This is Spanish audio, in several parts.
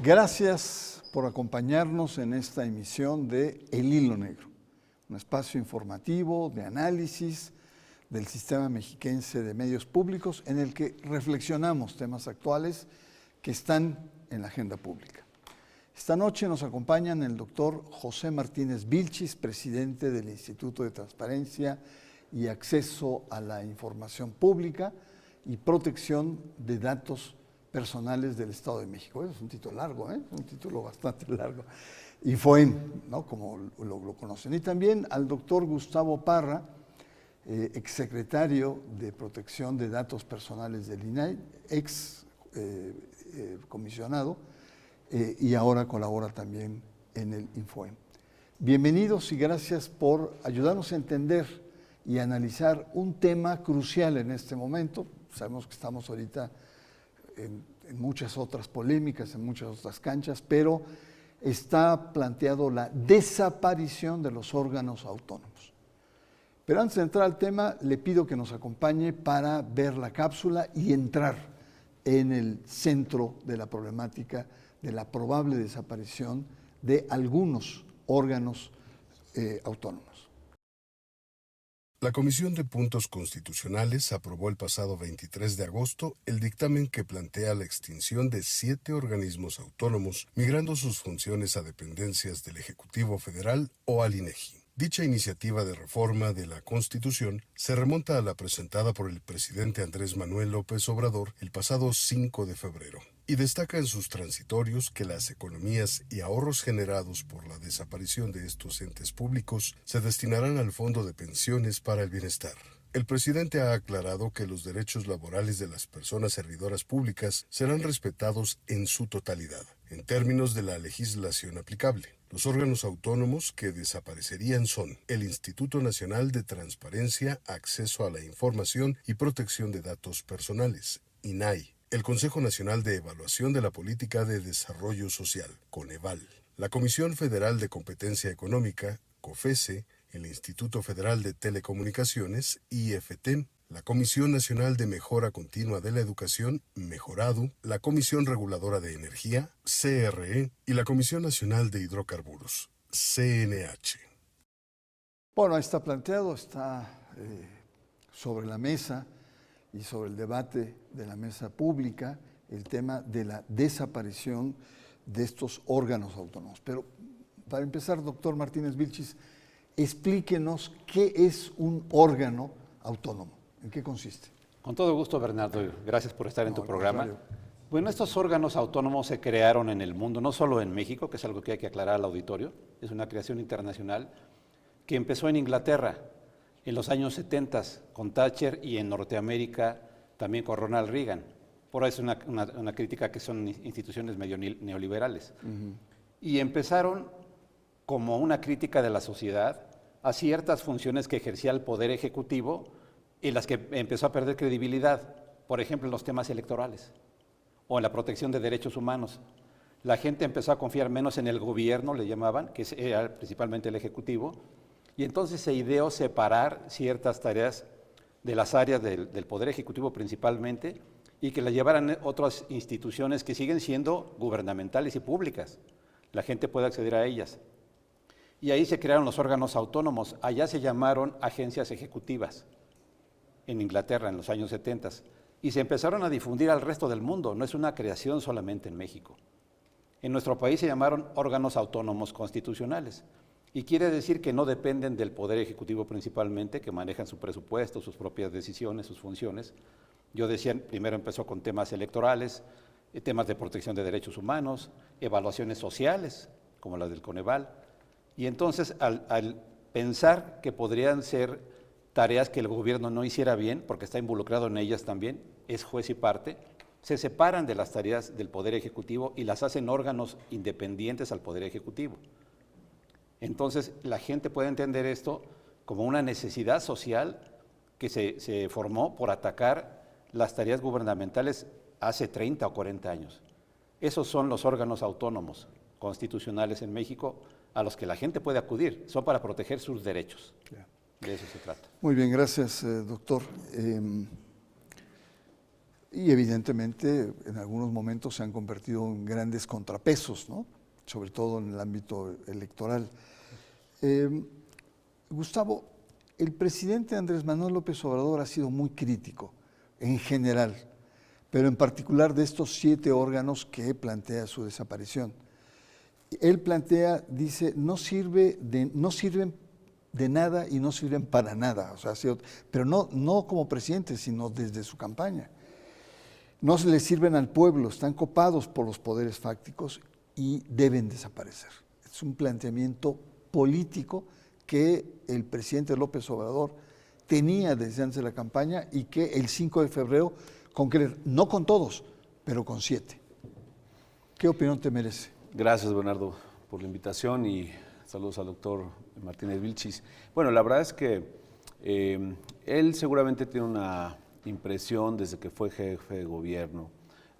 Gracias por acompañarnos en esta emisión de El Hilo Negro, un espacio informativo de análisis del sistema mexiquense de medios públicos en el que reflexionamos temas actuales que están en la agenda pública. Esta noche nos acompañan el doctor José Martínez Vilchis, presidente del Instituto de Transparencia y Acceso a la Información Pública y Protección de Datos Personales del Estado de México. Es un título largo, es un título bastante largo. INFOEM, ¿no? Como lo conocen. Y también al doctor Gustavo Parra, exsecretario de Protección de Datos Personales del INAI, ex comisionado, y ahora colabora también en el INFOEM. Bienvenidos y gracias por ayudarnos a entender y analizar un tema crucial en este momento. Sabemos que estamos ahorita en muchas otras polémicas, en muchas otras canchas, pero está planteado la desaparición de los órganos autónomos. Pero antes de entrar al tema, le pido que nos acompañe para ver la cápsula y entrar en el centro de la problemática de la probable desaparición de algunos órganos autónomos. La Comisión de Puntos Constitucionales aprobó el pasado 23 de agosto el dictamen que plantea la extinción de 7 organismos autónomos, migrando sus funciones a dependencias del Ejecutivo Federal o al INEGI. Dicha iniciativa de reforma de la Constitución se remonta a la presentada por el presidente Andrés Manuel López Obrador el pasado 5 de febrero y destaca en sus transitorios que las economías y ahorros generados por la desaparición de estos entes públicos se destinarán al Fondo de Pensiones para el Bienestar. El presidente ha aclarado que los derechos laborales de las personas servidoras públicas serán respetados en su totalidad, en términos de la legislación aplicable. Los órganos autónomos que desaparecerían son el Instituto Nacional de Transparencia, Acceso a la Información y Protección de Datos Personales, INAI, el Consejo Nacional de Evaluación de la Política de Desarrollo Social, CONEVAL, la Comisión Federal de Competencia Económica, COFESE, el Instituto Federal de Telecomunicaciones, IFETEN, la Comisión Nacional de Mejora Continua de la Educación, Mejoradu, la Comisión Reguladora de Energía, CRE, y la Comisión Nacional de Hidrocarburos, CNH. Bueno, está planteado, está sobre la mesa y sobre el debate de la mesa pública el tema de la desaparición de estos órganos autónomos. Pero para empezar, doctor Martínez Vilchis, explíquenos qué es un órgano autónomo, ¿en qué consiste? Con todo gusto, Bernardo, gracias por estar en tu programa. Bueno, estos órganos autónomos se crearon en el mundo, no solo en México, que es algo que hay que aclarar al auditorio, es una creación internacional que empezó en Inglaterra en los años 70 con Thatcher y en Norteamérica también con Ronald Reagan. Por eso es una crítica que son instituciones medio neoliberales. Y empezaron como una crítica de la sociedad a ciertas funciones que ejercía el Poder Ejecutivo y las que empezó a perder credibilidad, por ejemplo, en los temas electorales o en la protección de derechos humanos. La gente empezó a confiar menos en el gobierno, le llamaban, que era principalmente el Ejecutivo, y entonces se ideó separar ciertas tareas de las áreas del Poder Ejecutivo principalmente y que las llevaran otras instituciones que siguen siendo gubernamentales y públicas. La gente puede acceder a ellas. Y ahí se crearon los órganos autónomos. Allá se llamaron agencias ejecutivas, en Inglaterra en los años 70. Y se empezaron a difundir al resto del mundo, no es una creación solamente en México. En nuestro país se llamaron órganos autónomos constitucionales. Y quiere decir que no dependen del Poder Ejecutivo principalmente, que manejan su presupuesto, sus propias decisiones, sus funciones. Yo decía, primero empezó con temas electorales, temas de protección de derechos humanos, evaluaciones sociales, como las del CONEVAL. Y entonces, al pensar que podrían ser tareas que el gobierno no hiciera bien, porque está involucrado en ellas también, es juez y parte, se separan de las tareas del Poder Ejecutivo y las hacen órganos independientes al Poder Ejecutivo. Entonces, la gente puede entender esto como una necesidad social que se formó por atacar las tareas gubernamentales hace 30 o 40 años. Esos son los órganos autónomos constitucionales en México a los que la gente puede acudir, son para proteger sus derechos. De eso se trata. Muy bien, gracias, doctor. Y evidentemente en algunos momentos se han convertido en grandes contrapesos, ¿no? Sobre todo en el ámbito electoral. Gustavo, el presidente Andrés Manuel López Obrador ha sido muy crítico en general, pero en particular de estos 7 órganos que plantea su desaparición. Él plantea, dice, no sirven de nada y no sirven para nada, o sea, pero no como presidente, sino desde su campaña. No se les sirven al pueblo, están copados por los poderes fácticos y deben desaparecer. Es un planteamiento político que el presidente López Obrador tenía desde antes de la campaña y que el 5 de febrero concreta, no con todos, pero con 7. ¿Qué opinión te merece? Gracias, Bernardo, por la invitación y saludos al doctor Martínez Vilchis. Bueno, la verdad es que él seguramente tiene una impresión desde que fue jefe de gobierno,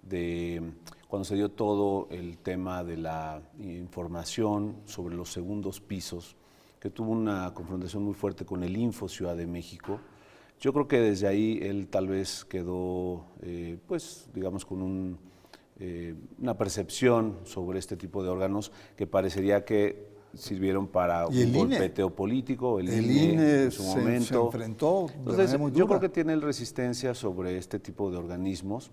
de cuando se dio todo el tema de la información sobre los segundos pisos, que tuvo una confrontación muy fuerte con el Info Ciudad de México. Yo creo que desde ahí él tal vez quedó, pues, digamos, con una percepción sobre este tipo de órganos que parecería que sirvieron para un golpeteo político. El INE en su momento se enfrentó. Entonces, yo creo que tiene resistencia sobre este tipo de organismos,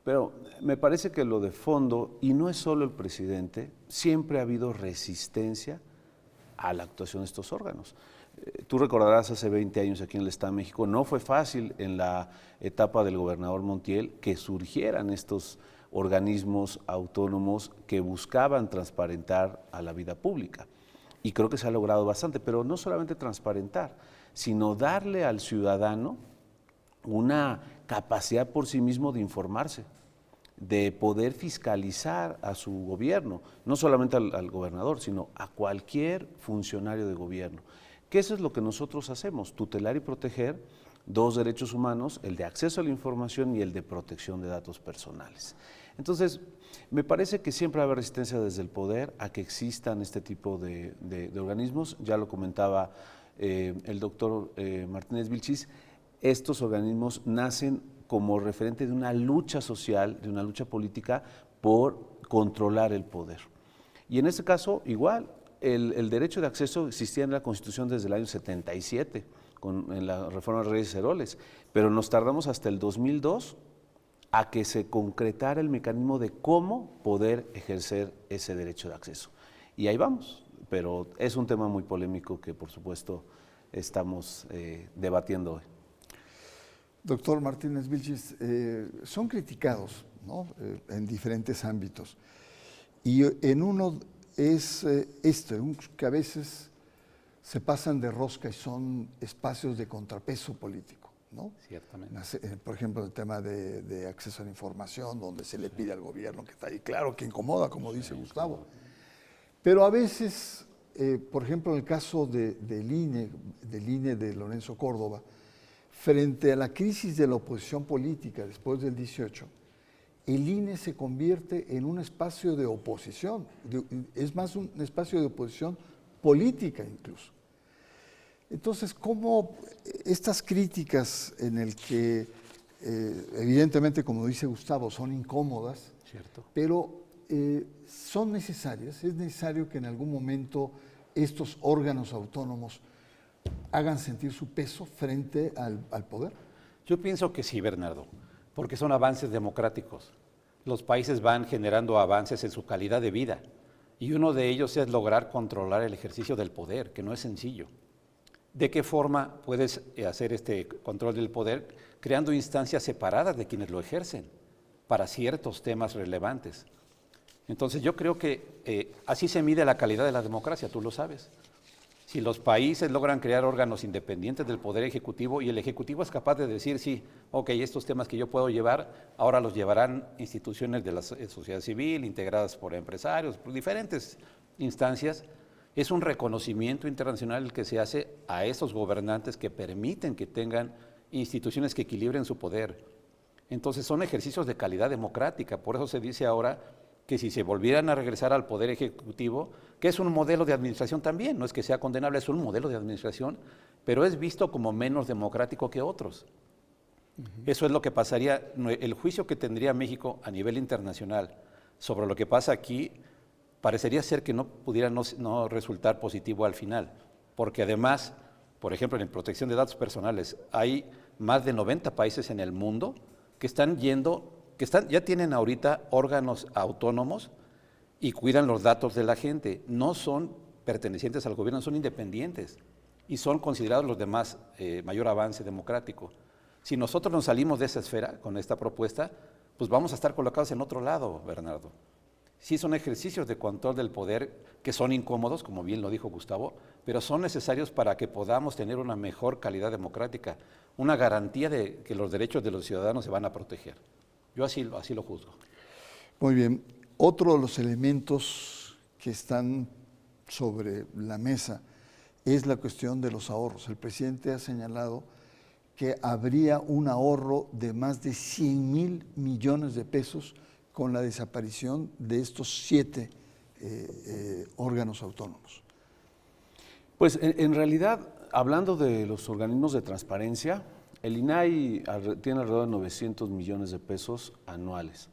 pero me parece que lo de fondo, y no es solo el presidente, siempre ha habido resistencia a la actuación de estos órganos. Tú recordarás hace 20 años aquí en el Estado de México, no fue fácil en la etapa del gobernador Montiel que surgieran estos organismos autónomos que buscaban transparentar a la vida pública. Y creo que se ha logrado bastante, pero no solamente transparentar, sino darle al ciudadano una capacidad por sí mismo de informarse, de poder fiscalizar a su gobierno, no solamente al gobernador, sino a cualquier funcionario de gobierno. Que eso es lo que nosotros hacemos, tutelar y proteger 2 derechos humanos, el de acceso a la información y el de protección de datos personales. Entonces, me parece que siempre va a haber resistencia desde el poder a que existan este tipo de organismos. Ya lo comentaba el doctor Martínez Vilchis, estos organismos nacen como referente de una lucha social, de una lucha política por controlar el poder. Y en este caso, igual, el derecho de acceso existía en la Constitución desde el año 77, en la reforma de Reyes Heroles, pero nos tardamos hasta el 2002 a que se concretara el mecanismo de cómo poder ejercer ese derecho de acceso. Y ahí vamos, pero es un tema muy polémico que por supuesto estamos debatiendo hoy. Doctor Martínez Vilchis, son criticados, ¿no? En diferentes ámbitos. Y en uno es que a veces se pasan de rosca y son espacios de contrapeso político, ¿no? Ciertamente. Por ejemplo, el tema de acceso a la información, donde se le pide al gobierno que está ahí, claro que incomoda, como dice Gustavo. Pero a veces, por ejemplo, en el caso del INE de Lorenzo Córdoba, frente a la crisis de la oposición política después del 18, el INE se convierte en un espacio de oposición, es más un espacio de oposición política incluso. Entonces, ¿cómo estas críticas en el que evidentemente, como dice Gustavo, son incómodas, ¿cierto? Pero son necesarias? Es necesario que en algún momento estos órganos autónomos hagan sentir su peso frente al poder. Yo pienso que sí, Bernardo, porque son avances democráticos. Los países van generando avances en su calidad de vida y uno de ellos es lograr controlar el ejercicio del poder, que no es sencillo. ¿De qué forma puedes hacer este control del poder? Creando instancias separadas de quienes lo ejercen para ciertos temas relevantes. Entonces yo creo que así se mide la calidad de la democracia, tú lo sabes. Si los países logran crear órganos independientes del Poder Ejecutivo y el Ejecutivo es capaz de decir, sí, ok, estos temas que yo puedo llevar, ahora los llevarán instituciones de la sociedad civil, integradas por empresarios, por diferentes instancias, es un reconocimiento internacional el que se hace a esos gobernantes que permiten que tengan instituciones que equilibren su poder. Entonces son ejercicios de calidad democrática, por eso se dice ahora que si se volvieran a regresar al Poder Ejecutivo, que es un modelo de administración también, no es que sea condenable, es un modelo de administración, pero es visto como menos democrático que otros. Eso es lo que pasaría, el juicio que tendría México a nivel internacional sobre lo que pasa aquí parecería ser que no pudiera no resultar positivo al final, porque además, por ejemplo, en protección de datos personales, hay más de 90 países en el mundo que ya tienen ahorita órganos autónomos y cuidan los datos de la gente. No son pertenecientes al gobierno, son independientes y son considerados los demás mayor avance democrático. Si nosotros nos salimos de esa esfera con esta propuesta, pues vamos a estar colocados en otro lado, Bernardo. Sí son ejercicios de control del poder que son incómodos, como bien lo dijo Gustavo, pero son necesarios para que podamos tener una mejor calidad democrática, una garantía de que los derechos de los ciudadanos se van a proteger. Yo así lo juzgo. Muy bien. Otro de los elementos que están sobre la mesa es la cuestión de los ahorros. El presidente ha señalado que habría un ahorro de más de 100,000 millones de pesos con la desaparición de estos 7 órganos autónomos. Pues en realidad, hablando de los organismos de transparencia, el INAI tiene alrededor de 900 millones de pesos anuales.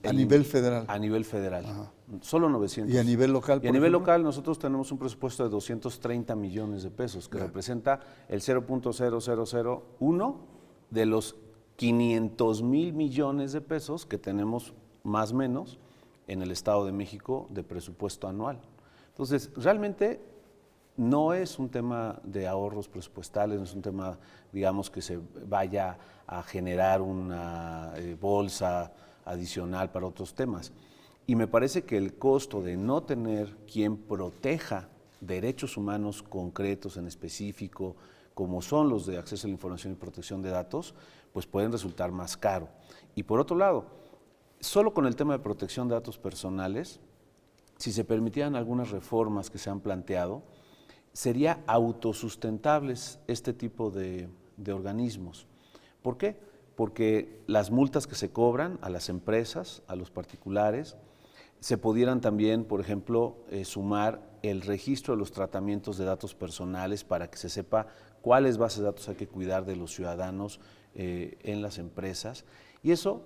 A nivel federal. A nivel federal. Ajá. Solo 900. ¿Y a nivel local? Y a nivel local nosotros tenemos un presupuesto de 230 millones de pesos, que representa el 0.0001 de los 500,000 millones de pesos que tenemos más o menos en el Estado de México de presupuesto anual. Entonces, realmente no es un tema de ahorros presupuestales, no es un tema, digamos, que se vaya a generar una bolsa adicional para otros temas. Y me parece que el costo de no tener quien proteja derechos humanos concretos en específico, como son los de acceso a la información y protección de datos, pues pueden resultar más caro. Y por otro lado, solo con el tema de protección de datos personales, si se permitieran algunas reformas que se han planteado, sería autosustentables este tipo de organismos. ¿Por qué? Porque las multas que se cobran a las empresas, a los particulares, se pudieran también, por ejemplo, sumar el registro de los tratamientos de datos personales para que se sepa cuáles bases de datos hay que cuidar de los ciudadanos en las empresas. Y eso,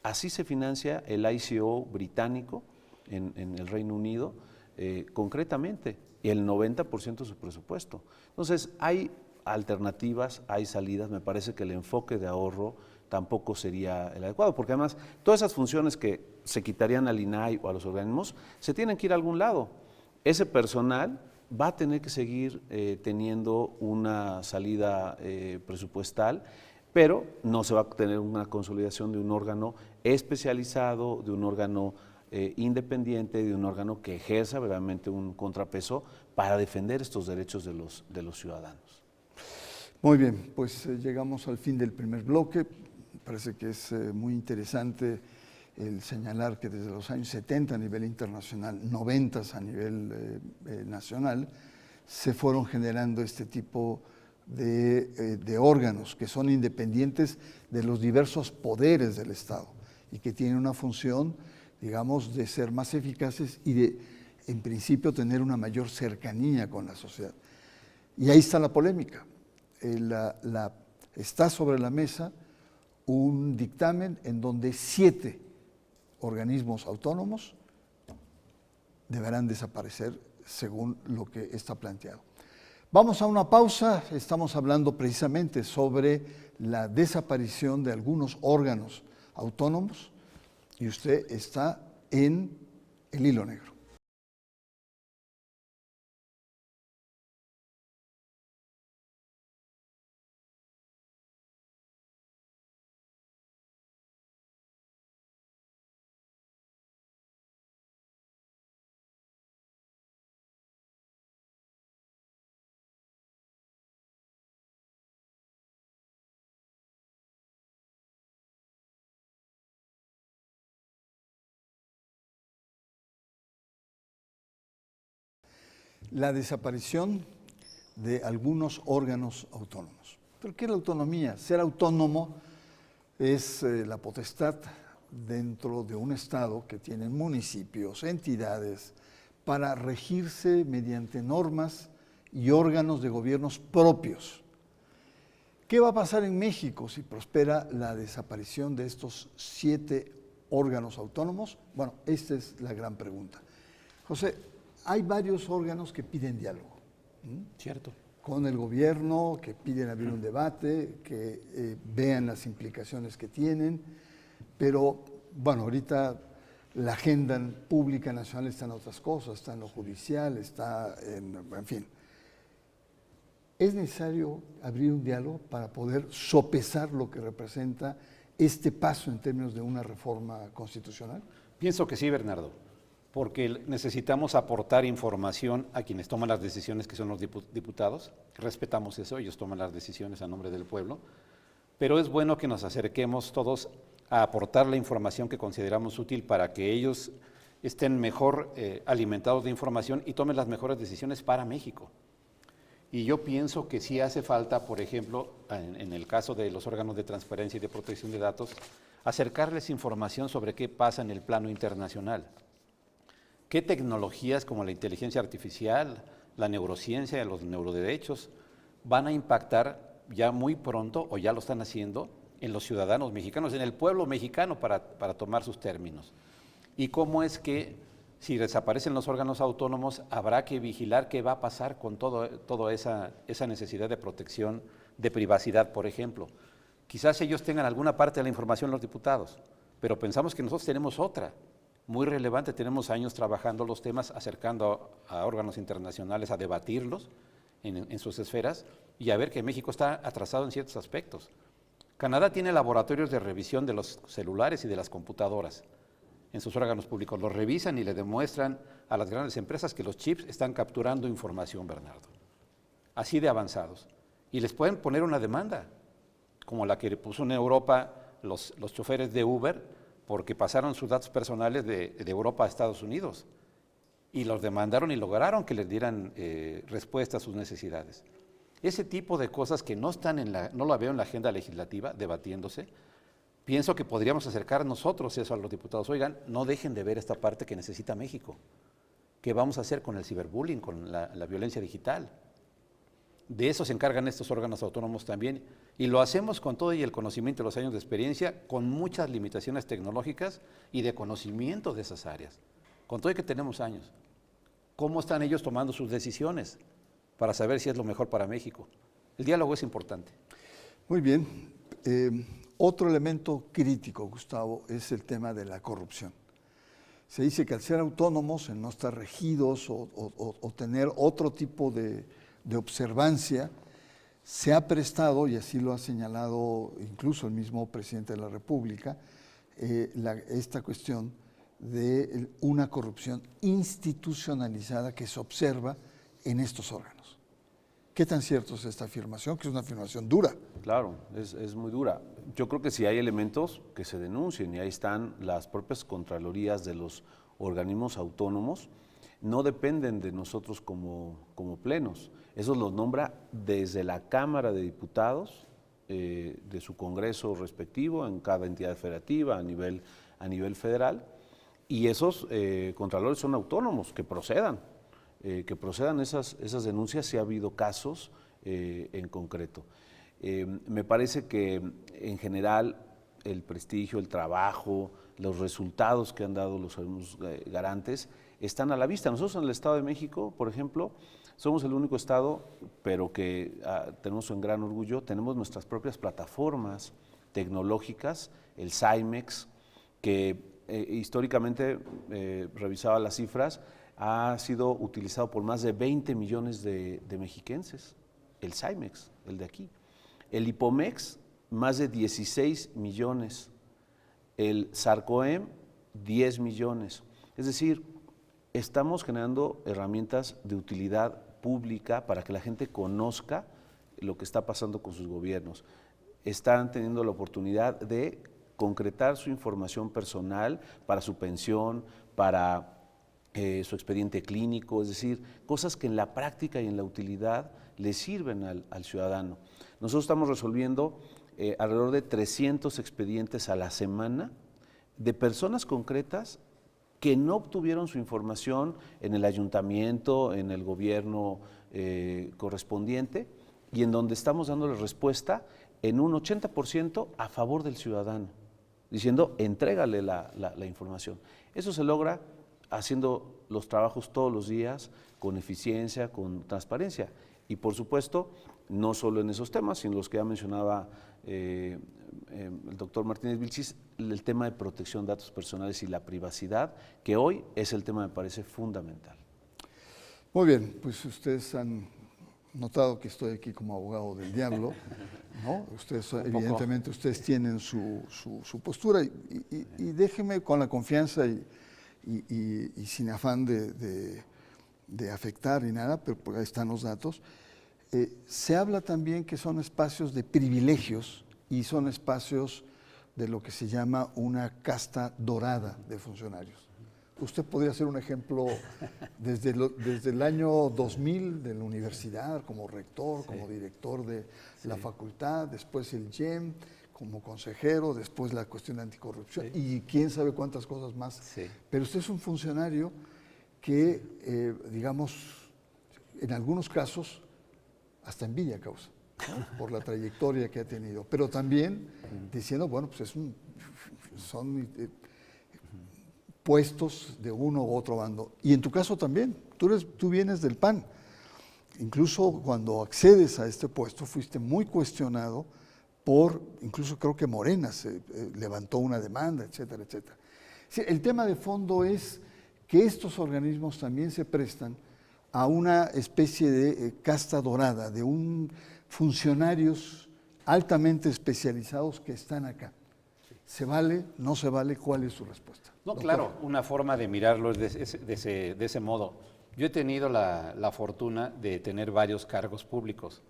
así se financia el ICO británico en el Reino Unido, concretamente, el 90% de su presupuesto. Entonces, hay alternativas, hay salidas. Me parece que el enfoque de ahorro tampoco sería el adecuado, porque además todas esas funciones que se quitarían al INAI o a los organismos se tienen que ir a algún lado. Ese personal va a tener que seguir teniendo una salida presupuestal, pero no se va a tener una consolidación de un órgano especializado, de un órgano independiente, de un órgano que ejerza verdaderamente un contrapeso para defender estos derechos de los ciudadanos. Muy bien, pues llegamos al fin del primer bloque. Parece que es muy interesante el señalar que desde los años 70 a nivel internacional, 90 a nivel nacional, se fueron generando este tipo de órganos que son independientes de los diversos poderes del Estado y que tienen una función, digamos, de ser más eficaces y de, en principio, tener una mayor cercanía con la sociedad. Y ahí está la polémica. Está sobre la mesa un dictamen en donde 7 organismos autónomos deberán desaparecer según lo que está planteado. Vamos a una pausa. Estamos hablando precisamente sobre la desaparición de algunos órganos autónomos y usted está en El Hilo Negro. La desaparición de algunos órganos autónomos. ¿Pero qué es la autonomía? Ser autónomo es la potestad dentro de un Estado que tiene municipios, entidades, para regirse mediante normas y órganos de gobiernos propios. ¿Qué va a pasar en México si prospera la desaparición de estos 7 órganos autónomos? Bueno, esta es la gran pregunta. José, hay varios órganos que piden diálogo. Cierto. Con el gobierno, que piden abrir un debate, que vean las implicaciones que tienen, pero bueno, ahorita la agenda pública nacional está en otras cosas, está en lo judicial, está en fin. ¿Es necesario abrir un diálogo para poder sopesar lo que representa este paso en términos de una reforma constitucional? Pienso que sí, Bernardo, porque necesitamos aportar información a quienes toman las decisiones, que son los diputados. Respetamos eso, ellos toman las decisiones a nombre del pueblo, pero es bueno que nos acerquemos todos a aportar la información que consideramos útil para que ellos estén mejor alimentados de información y tomen las mejores decisiones para México. Y yo pienso que sí hace falta, por ejemplo, en el caso de los órganos de transparencia y de protección de datos, acercarles información sobre qué pasa en el plano internacional. ¿Qué tecnologías como la inteligencia artificial, la neurociencia, los neuroderechos van a impactar ya muy pronto, o ya lo están haciendo, en los ciudadanos mexicanos, en el pueblo mexicano, para tomar sus términos? Y cómo es que, si desaparecen los órganos autónomos, habrá que vigilar qué va a pasar con toda esa necesidad de protección, de privacidad, por ejemplo. Quizás ellos tengan alguna parte de la información, los diputados, pero pensamos que nosotros tenemos otra, muy relevante. Tenemos años trabajando los temas, acercando a órganos internacionales a debatirlos en sus esferas y a ver que México está atrasado en ciertos aspectos. Canadá tiene laboratorios de revisión de los celulares y de las computadoras en sus órganos públicos. Los revisan y le demuestran a las grandes empresas que los chips están capturando información, Bernardo. Así de avanzados. Y les pueden poner una demanda, como la que puso en Europa los choferes de Uber, porque pasaron sus datos personales de Europa a Estados Unidos. Y los demandaron y lograron que les dieran respuesta a sus necesidades. Ese tipo de cosas que no la veo en la agenda legislativa debatiéndose. Pienso que podríamos acercar nosotros eso a los diputados. Oigan, no dejen de ver esta parte que necesita México. ¿Qué vamos a hacer con el ciberbullying, con la violencia digital? De eso se encargan estos órganos autónomos también. Y lo hacemos con todo y el conocimiento de los años de experiencia, con muchas limitaciones tecnológicas y de conocimiento de esas áreas. Con todo y que tenemos años. ¿Cómo están ellos tomando sus decisiones para saber si es lo mejor para México? El diálogo es importante. Muy bien. Otro elemento crítico, Gustavo, es el tema de la corrupción. Se dice que al ser autónomos, en no estar regidos o tener otro tipo de observancia, se ha prestado, y así lo ha señalado incluso el mismo presidente de la República, esta cuestión de una corrupción institucionalizada que se observa en estos órganos. ¿Qué tan cierto es esta afirmación? Que es una afirmación dura. Claro, es muy dura. Yo creo que sí hay elementos que se denuncien, y ahí están las propias contralorías de los organismos autónomos. No dependen de nosotros como plenos. Eso los nombra desde la Cámara de Diputados, de su congreso respectivo, en cada entidad federativa a nivel federal, y esos contralores son autónomos, que procedan esas denuncias si ha habido casos en concreto. Me parece que en general el prestigio, el trabajo, los resultados que han dado los organismos garantes están a la vista. Nosotros en el Estado de México, por ejemplo, somos el único estado, pero que tenemos un gran orgullo, tenemos nuestras propias plataformas tecnológicas, el SIMEX, que históricamente, revisaba las cifras, ha sido utilizado por más de 20 millones de mexiquenses, el SIMEX, el de aquí. El IPOMEX, más de 16 millones. El SARCOEM, 10 millones. Es decir, estamos generando herramientas de utilidad pública para que la gente conozca lo que está pasando con sus gobiernos. Están teniendo la oportunidad de concretar su información personal para su pensión, para su expediente clínico, es decir, cosas que en la práctica y en la utilidad le sirven al ciudadano. Nosotros estamos resolviendo alrededor de 300 expedientes a la semana de personas concretas que no obtuvieron su información en el ayuntamiento, en el gobierno correspondiente, y en donde estamos dándole respuesta en un 80% a favor del ciudadano, diciendo, entrégale la información. Eso se logra haciendo los trabajos todos los días, con eficiencia, con transparencia. Y por supuesto, no solo en esos temas, sino los que ya mencionaba el doctor Martínez Vilchis, el tema de protección de datos personales y la privacidad, que hoy es el tema, me parece, fundamental. Muy bien, pues ustedes han notado que estoy aquí como abogado del diablo, ¿no? Ustedes, evidentemente, ustedes tienen su postura y déjenme con la confianza y sin afán de afectar ni nada, pero pues ahí están los datos. Se habla también que son espacios de privilegios y son espacios de lo que se llama una casta dorada de funcionarios. Usted podría ser un ejemplo desde el año 2000 de la universidad, como rector, como director de la facultad, después el YEM, como consejero, después la cuestión de anticorrupción y quién sabe cuántas cosas más. Sí. Pero usted es un funcionario que, digamos, en algunos casos, hasta envidia causa, ¿no? Por la trayectoria que ha tenido, pero también diciendo, bueno, pues son puestos de uno u otro bando. Y en tu caso también, tú vienes del PAN. Incluso cuando accedes a este puesto fuiste muy cuestionado incluso creo que Morena se levantó una demanda, etcétera, etcétera. Sí, el tema de fondo es que estos organismos también se prestan a una especie de casta dorada, de funcionarios altamente especializados que están acá. ¿Se vale? ¿No se vale? ¿Cuál es su respuesta? No, doctor? claro, una forma de mirarlo es de ese modo. Yo he tenido la fortuna de tener varios cargos públicos,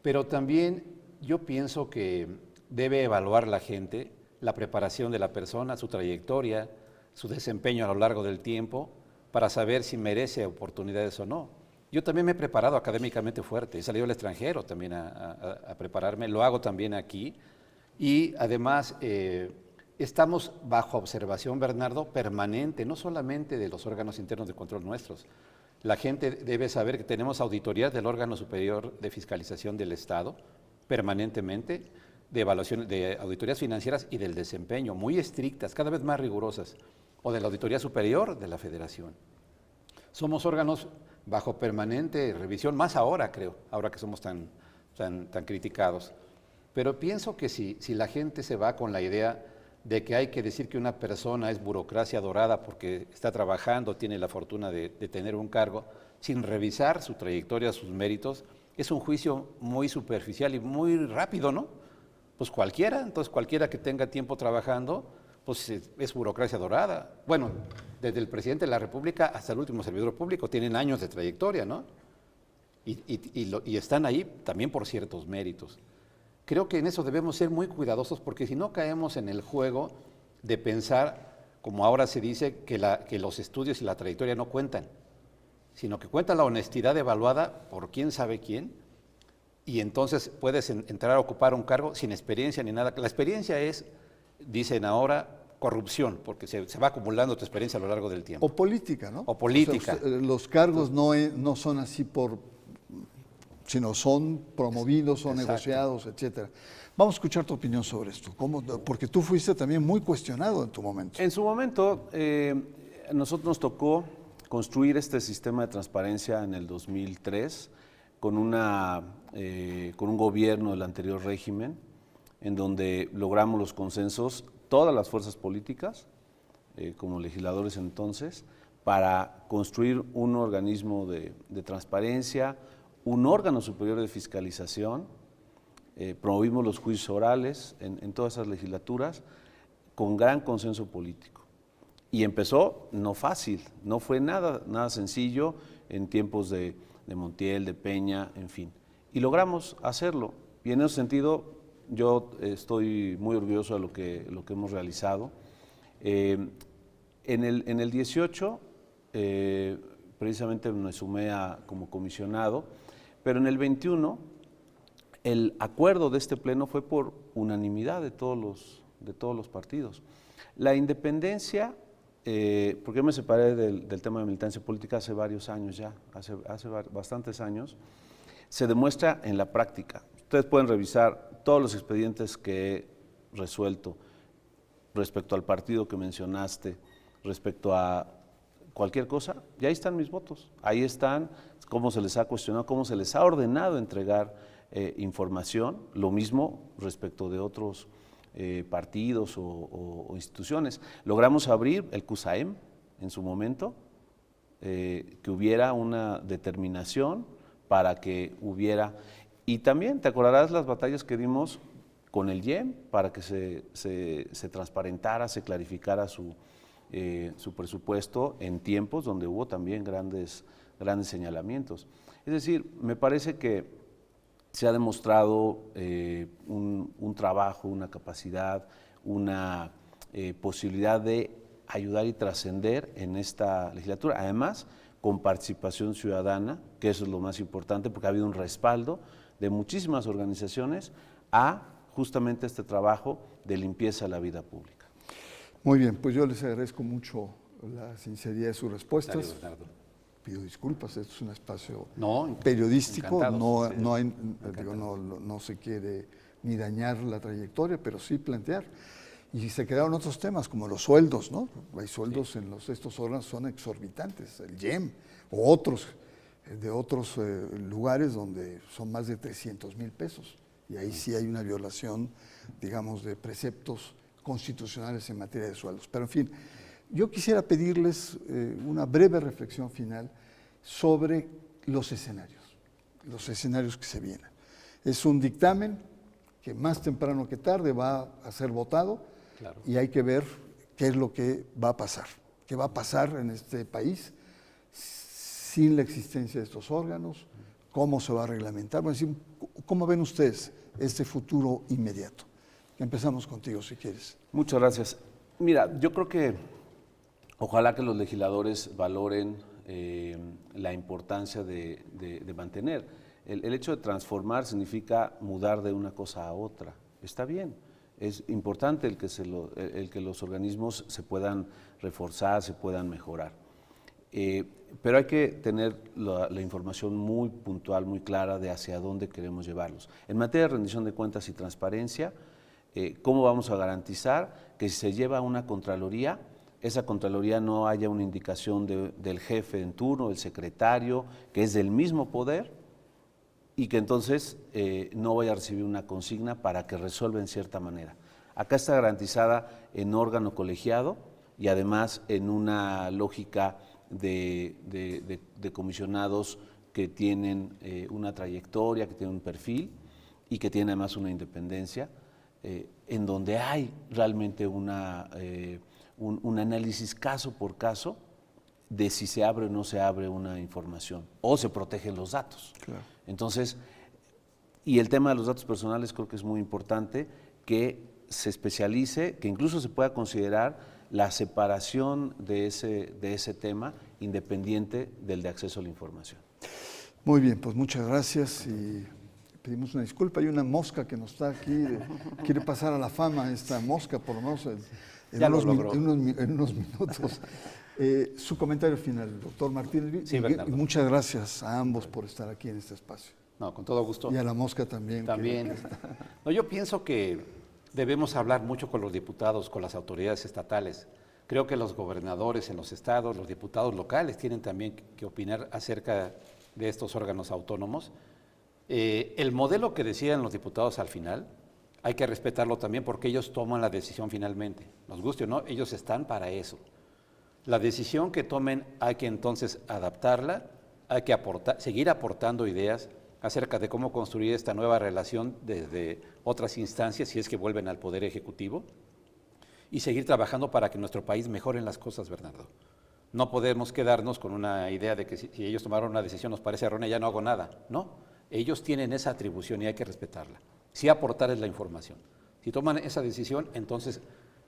pero también yo pienso que debe evaluar la gente la preparación de la persona, su trayectoria, su desempeño a lo largo del tiempo, para saber si merece oportunidades o no. Yo también me he preparado académicamente fuerte, he salido al extranjero también a prepararme, lo hago también aquí, y además estamos bajo observación, Bernardo, permanente, no solamente de los órganos internos de control nuestros. La gente debe saber que tenemos auditorías del órgano superior de fiscalización del Estado, permanentemente, de evaluación de auditorías financieras y del desempeño, muy estrictas, cada vez más rigurosas, o de la Auditoría Superior de la Federación. Somos órganos bajo permanente revisión, más ahora creo, ahora que somos tan criticados. Pero pienso que si la gente se va con la idea de que hay que decir que una persona es burocracia dorada porque está trabajando, tiene la fortuna de tener un cargo, sin revisar su trayectoria, sus méritos, es un juicio muy superficial y muy rápido, ¿no? Pues cualquiera que tenga tiempo trabajando, pues es burocracia dorada. Bueno, desde el presidente de la República hasta el último servidor público tienen años de trayectoria, ¿no? Y están ahí también por ciertos méritos. Creo que en eso debemos ser muy cuidadosos porque si no caemos en el juego de pensar, como ahora se dice, que los estudios y la trayectoria no cuentan, sino que cuenta la honestidad evaluada por quién sabe quién, y entonces puedes entrar a ocupar un cargo sin experiencia ni nada. La experiencia es, dicen ahora, corrupción, porque se va acumulando tu experiencia a lo largo del tiempo. O política, ¿no? O política. O sea, los cargos no son así sino son promovidos, son negociados, etcétera. Vamos a escuchar tu opinión sobre esto, porque tú fuiste también muy cuestionado en tu momento. En su momento, a nosotros nos tocó construir este sistema de transparencia en el 2003 con un gobierno del anterior régimen, en donde logramos los consensos, todas las fuerzas políticas, como legisladores entonces, para construir un organismo de transparencia, un órgano superior de fiscalización, promovimos los juicios orales en todas esas legislaturas con gran consenso político. Y empezó no fácil, no fue nada sencillo en tiempos de Montiel, de Peña, en fin. Y logramos hacerlo. Y en ese sentido yo estoy muy orgulloso de lo que hemos realizado. En el 18 precisamente me sumé como comisionado, pero en el 21 el acuerdo de este pleno fue por unanimidad de todos los partidos. La independencia, porque yo me separé del tema de militancia política hace varios años ya, hace bastantes años, se demuestra en la práctica. Ustedes pueden revisar todos los expedientes que he resuelto respecto al partido que mencionaste, respecto a cualquier cosa, y ahí están mis votos, ahí están cómo se les ha cuestionado, cómo se les ha ordenado entregar información, lo mismo respecto de otros partidos o instituciones. Logramos abrir el CUSAEM en su momento, que hubiera una determinación para que hubiera, y también te acordarás las batallas que dimos con el IEM para que se transparentara, se clarificara su presupuesto en tiempos donde hubo también grandes señalamientos. Es decir, me parece que se ha demostrado un trabajo, una capacidad, una posibilidad de ayudar y trascender en esta legislatura. Además, con participación ciudadana, que eso es lo más importante, porque ha habido un respaldo de muchísimas organizaciones a justamente este trabajo de limpieza de la vida pública. Muy bien, pues yo les agradezco mucho la sinceridad de sus respuestas. Pido disculpas, esto es un espacio periodístico, no se quiere ni dañar la trayectoria, pero sí plantear. Y se quedaron otros temas, como los sueldos, ¿no? Hay sueldos en estos órganos son exorbitantes, el IEM o otros, de otros lugares donde son más de 300,000 pesos. Y ahí sí hay una violación, digamos, de preceptos constitucionales en materia de sueldos. Pero en fin, yo quisiera pedirles una breve reflexión final sobre los escenarios que se vienen. Es un dictamen que más temprano que tarde va a ser votado, claro, y hay que ver qué es lo que va a pasar, qué va a pasar en este país sin la existencia de estos órganos, cómo se va a reglamentar. Bueno, ¿cómo ven ustedes este futuro inmediato? Empezamos contigo, si quieres. Muchas gracias. Mira, yo creo que ojalá que los legisladores valoren la importancia de mantener. El hecho de transformar significa mudar de una cosa a otra. Está bien, es importante el que los organismos se puedan reforzar, se puedan mejorar. Pero hay que tener la información muy puntual, muy clara de hacia dónde queremos llevarlos. En materia de rendición de cuentas y transparencia, ¿cómo vamos a garantizar que si se lleva una Contraloría, esa Contraloría no haya una indicación del jefe en turno, del secretario, que es del mismo poder, y que entonces no vaya a recibir una consigna para que resuelva en cierta manera? Acá está garantizada en órgano colegiado y además en una lógica de comisionados que tienen una trayectoria, que tienen un perfil y que tienen además una independencia, en donde hay realmente un análisis caso por caso de si se abre o no se abre una información o se protegen los datos. Claro. Entonces, y el tema de los datos personales creo que es muy importante que se especialice, que incluso se pueda considerar la separación de ese tema independiente del de acceso a la información. Muy bien, pues muchas gracias y pedimos una disculpa. Hay una mosca que nos está aquí, quiere pasar a la fama esta mosca, por lo menos en unos minutos. Su comentario final, doctor Martínez. Sí, y muchas gracias a ambos por estar aquí en este espacio. No, con todo gusto. Y a la mosca también. También. No, yo pienso que debemos hablar mucho con los diputados, con las autoridades estatales. Creo que los gobernadores en los estados, los diputados locales tienen también que opinar acerca de estos órganos autónomos. El modelo que decían los diputados al final, hay que respetarlo también porque ellos toman la decisión finalmente. Nos guste o no, ellos están para eso. La decisión que tomen hay que entonces adaptarla, hay que seguir aportando ideas acerca de cómo construir esta nueva relación desde otras instancias, si es que vuelven al Poder Ejecutivo, y seguir trabajando para que en nuestro país mejoren las cosas, Bernardo. No podemos quedarnos con una idea de que si ellos tomaron una decisión nos parece errónea, ya no hago nada. No, ellos tienen esa atribución y hay que respetarla. Sí aportar es la información. Si toman esa decisión, entonces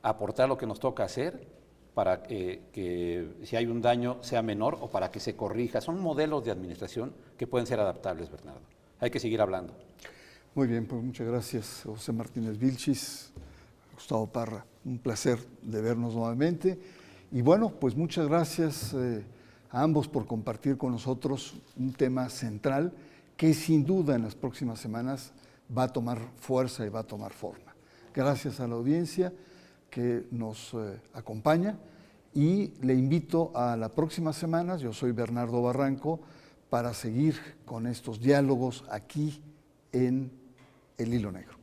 aportar lo que nos toca hacer para que si hay un daño sea menor o para que se corrija. Son modelos de administración que pueden ser adaptables, Bernardo. Hay que seguir hablando. Muy bien, pues muchas gracias, José Martínez Vilchis, Gustavo Parra. Un placer de vernos nuevamente. Y bueno, pues muchas gracias a ambos por compartir con nosotros un tema central que sin duda en las próximas semanas va a tomar fuerza y va a tomar forma. Gracias a la audiencia que nos acompaña y le invito a la próxima semana. Yo soy Bernardo Barranco, para seguir con estos diálogos aquí en El Hilo Negro.